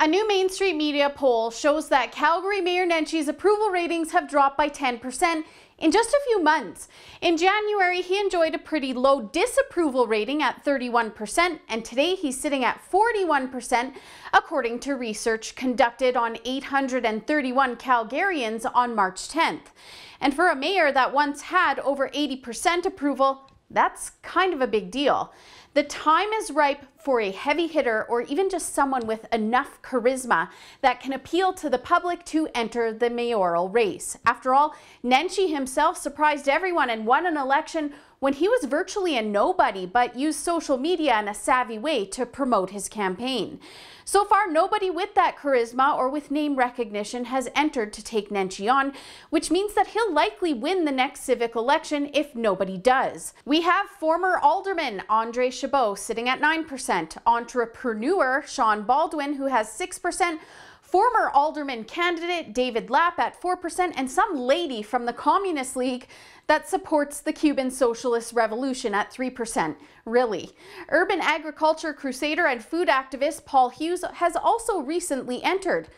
A new Main Street Media poll shows that Calgary Mayor Nenshi's approval ratings have dropped by 10% in just a few months. In January, he enjoyed a pretty low disapproval rating at 31%, and today he's sitting at 41%, according to research conducted on 831 Calgarians on March 10th. And for a mayor that once had over 80% approval, that's kind of a big deal. The time is ripe for a heavy hitter or even just someone with enough charisma that can appeal to the public to enter the mayoral race. After all, Nenshi himself surprised everyone and won an election when he was virtually a nobody, but used social media in a savvy way to promote his campaign. So far, nobody with that charisma or with name recognition has entered to take Nenshi on, which means that he'll likely win the next civic election if nobody does. We have former alderman Andre Chabot sitting at 9%, entrepreneur Sean Baldwin, who has 6%, former alderman candidate David Lapp at 4%, and some lady from the Communist League that supports the Cuban Socialist Revolution at 3%. Really. Urban agriculture crusader and food activist Paul Hughes has also recently entered.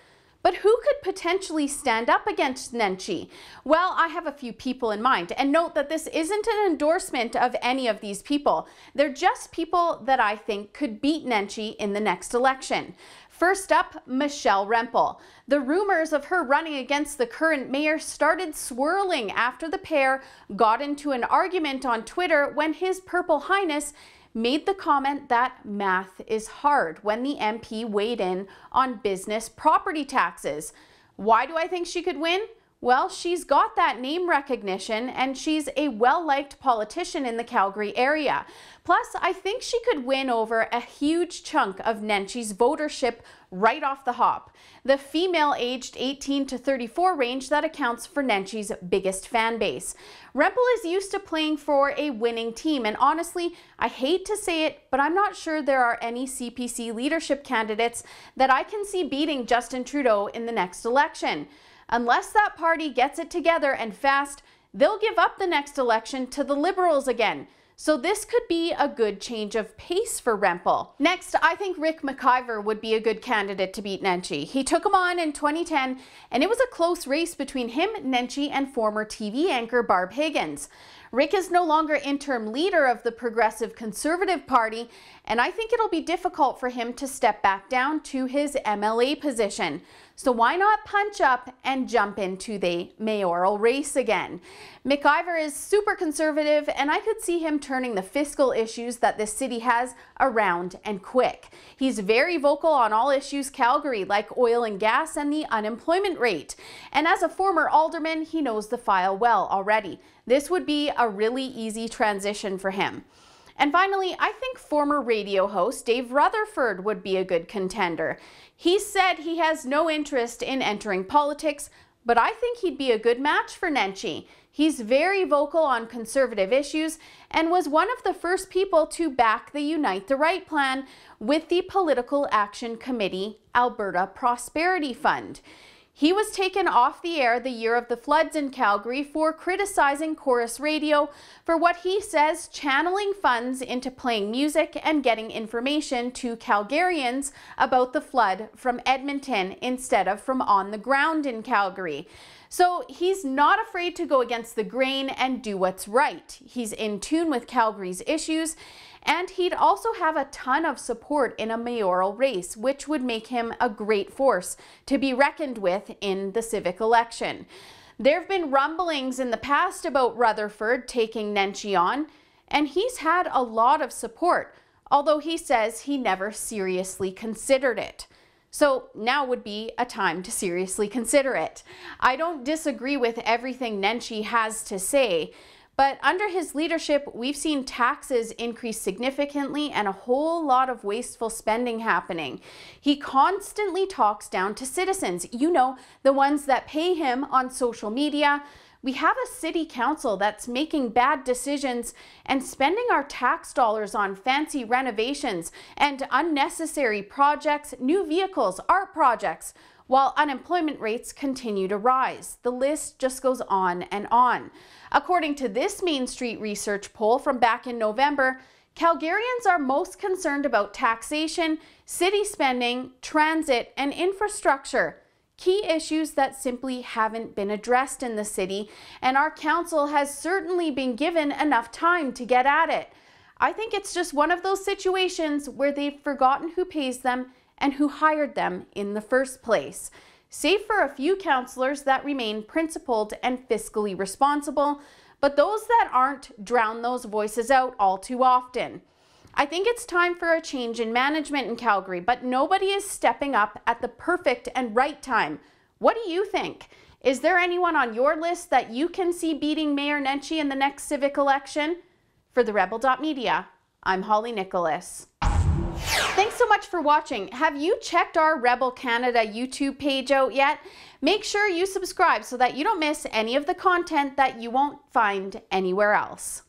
But who could potentially stand up against Nenshi? Well, I have a few people in mind, and note that this isn't an endorsement of any of these people. They're just people that I think could beat Nenshi in the next election. First up, Michelle Rempel. The rumors of her running against the current mayor started swirling after the pair got into an argument on Twitter when His Purple Highness made the comment that math is hard when the MP weighed in on business property taxes. Why do I think she could win? Well, she's got that name recognition and she's a well-liked politician in the Calgary area. Plus, I think she could win over a huge chunk of Nenshi's votership right off the hop. The female aged 18 to 34 range that accounts for Nenshi's biggest fan base. Rempel is used to playing for a winning team, and honestly, I hate to say it, but I'm not sure there are any CPC leadership candidates that I can see beating Justin Trudeau in the next election. Unless that party gets it together and fast, they'll give up the next election to the Liberals again. So this could be a good change of pace for Rempel. Next, I think McIver would be a good candidate to beat Nenshi. He took him on in 2010, and it was a close race between him, Nenshi, and former TV anchor Barb Higgins. Rick is no longer interim leader of the Progressive Conservative Party, and I think it'll be difficult for him to step back down to his MLA position. So why not punch up and jump into the mayoral race again? McIver is super conservative, and I could see him turning the fiscal issues that this city has around and quick. He's very vocal on all issues Calgary, like oil and gas and the unemployment rate. And as a former alderman, he knows the file well already. This would be a really easy transition for him. And finally, I think former radio host Dave Rutherford would be a good contender. He said he has no interest in entering politics, but I think he'd be a good match for Nenshi. He's very vocal on conservative issues and was one of the first people to back the Unite the Right plan with the Political Action Committee Alberta Prosperity Fund. He was taken off the air the year of the floods in Calgary for criticizing Chorus Radio for what he says channeling funds into playing music and getting information to Calgarians about the flood from Edmonton instead of from on the ground in Calgary. So he's not afraid to go against the grain and do what's right. He's in tune with Calgary's issues, and he'd also have a ton of support in a mayoral race, which would make him a great force to be reckoned with in the civic election. There have been rumblings in the past about Rutherford taking Nenshi on, and he's had a lot of support, although he says he never seriously considered it. So now would be a time to seriously consider it. I don't disagree with everything Nenshi has to say, but under his leadership, we've seen taxes increase significantly and a whole lot of wasteful spending happening. He constantly talks down to citizens, you know, the ones that pay him on social media. We have a city council that's making bad decisions and spending our tax dollars on fancy renovations and unnecessary projects, new vehicles, art projects, while unemployment rates continue to rise. The list just goes on and on. According to this Main Street research poll from back in November, Calgarians are most concerned about taxation, city spending, transit, and infrastructure. Key issues that simply haven't been addressed in the city, and our council has certainly been given enough time to get at it. I think it's just one of those situations where they've forgotten who pays them and who hired them in the first place. Save for a few councillors that remain principled and fiscally responsible, but those that aren't drown those voices out all too often. I think it's time for a change in management in Calgary, but nobody is stepping up at the perfect and right time. What do you think? Is there anyone on your list that you can see beating Mayor Nenshi in the next civic election? For the Rebel.media, I'm Holly Nicholas. Thanks so much for watching. Have you checked our Rebel Canada YouTube page out yet? Make sure you subscribe so that you don't miss any of the content that you won't find anywhere else.